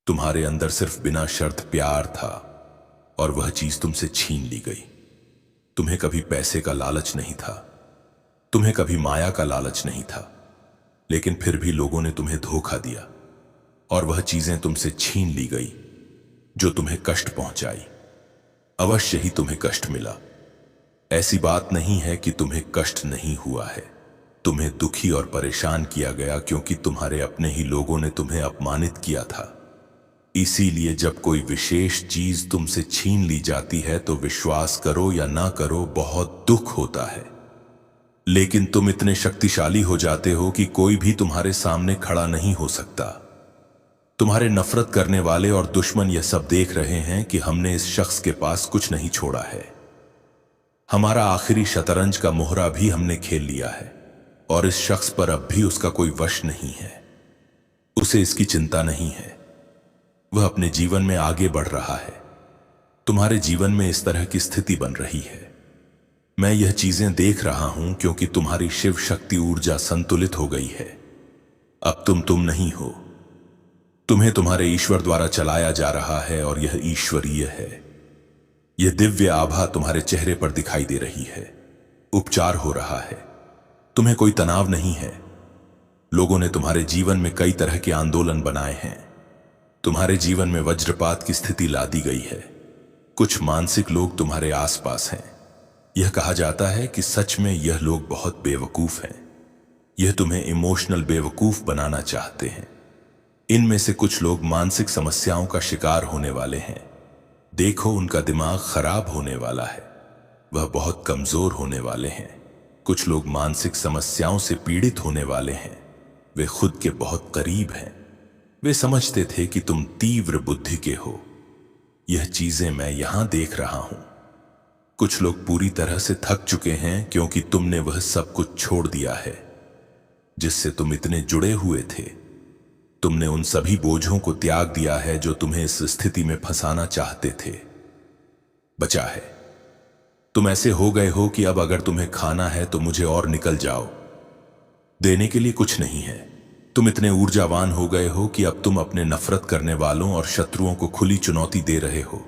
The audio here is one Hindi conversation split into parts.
तुम्हारे अंदर सिर्फ बिना शर्त प्यार था और वह चीज तुमसे छीन ली गई। तुम्हें कभी पैसे का लालच नहीं था, तुम्हें कभी माया का लालच नहीं था, लेकिन फिर भी लोगों ने तुम्हें धोखा दिया और वह चीजें तुमसे छीन ली गई जो तुम्हें कष्ट पहुंचाई। अवश्य ही तुम्हें कष्ट मिला। ऐसी बात नहीं है कि तुम्हें कष्ट नहीं हुआ है। तुम्हें दुखी और परेशान किया गया क्योंकि तुम्हारे अपने ही लोगों ने तुम्हें अपमानित किया था। इसीलिए जब कोई विशेष चीज तुमसे छीन ली जाती है तो विश्वास करो या ना करो, बहुत दुख होता है। लेकिन तुम इतने शक्तिशाली हो जाते हो कि कोई भी तुम्हारे सामने खड़ा नहीं हो सकता। तुम्हारे नफरत करने वाले और दुश्मन यह सब देख रहे हैं कि हमने इस शख्स के पास कुछ नहीं छोड़ा है। हमारा आखिरी शतरंज का मोहरा भी हमने खेल लिया है और इस शख्स पर अब भी उसका कोई वश नहीं है। उसे इसकी चिंता नहीं है, वह अपने जीवन में आगे बढ़ रहा है। तुम्हारे जीवन में इस तरह की स्थिति बन रही है। मैं यह चीजें देख रहा हूं क्योंकि तुम्हारी शिव शक्ति ऊर्जा संतुलित हो गई है। अब तुम नहीं हो, तुम्हें तुम्हारे ईश्वर द्वारा चलाया जा रहा है और यह ईश्वरीय है। यह दिव्य आभा तुम्हारे चेहरे पर दिखाई दे रही है। उपचार हो रहा है, तुम्हें कोई तनाव नहीं है। लोगों ने तुम्हारे जीवन में कई तरह के आंदोलन बनाए हैं। तुम्हारे जीवन में वज्रपात की स्थिति ला दी गई है। कुछ मानसिक लोग तुम्हारे आसपास हैं। यह कहा जाता है कि सच में यह लोग बहुत बेवकूफ हैं। यह तुम्हें इमोशनल बेवकूफ बनाना चाहते हैं। इनमें से कुछ लोग मानसिक समस्याओं का शिकार होने वाले हैं। देखो, उनका दिमाग खराब होने वाला है, वह बहुत कमजोर होने वाले हैं। कुछ लोग मानसिक समस्याओं से पीड़ित होने वाले हैं। वे खुद के बहुत करीब हैं। वे समझते थे कि तुम तीव्र बुद्धि के हो। यह चीजें मैं यहां देख रहा हूं। कुछ लोग पूरी तरह से थक चुके हैं क्योंकि तुमने वह सब कुछ छोड़ दिया है जिससे तुम इतने जुड़े हुए थे। तुमने उन सभी बोझों को त्याग दिया है जो तुम्हें इस स्थिति में फंसाना चाहते थे। बचा है, तुम ऐसे हो गए हो कि अब अगर तुम्हें खाना है तो मुझे और निकल जाओ। देने के लिए कुछ नहीं है। तुम इतने ऊर्जावान हो गए हो कि अब तुम अपने नफरत करने वालों और शत्रुओं को खुली चुनौती दे रहे हो।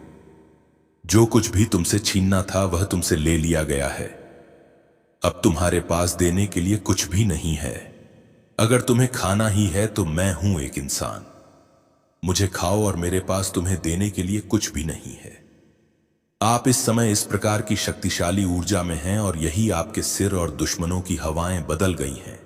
जो कुछ भी तुमसे छीनना था वह तुमसे ले लिया गया है। अब तुम्हारे पास देने के लिए कुछ भी नहीं है। अगर तुम्हें खाना ही है तो मैं हूं एक इंसान। मुझे खाओ और मेरे पास तुम्हें देने के लिए कुछ भी नहीं है। आप इस समय इस प्रकार की शक्तिशाली ऊर्जा में हैं और यही आपके सिर और दुश्मनों की हवाएं बदल गई हैं।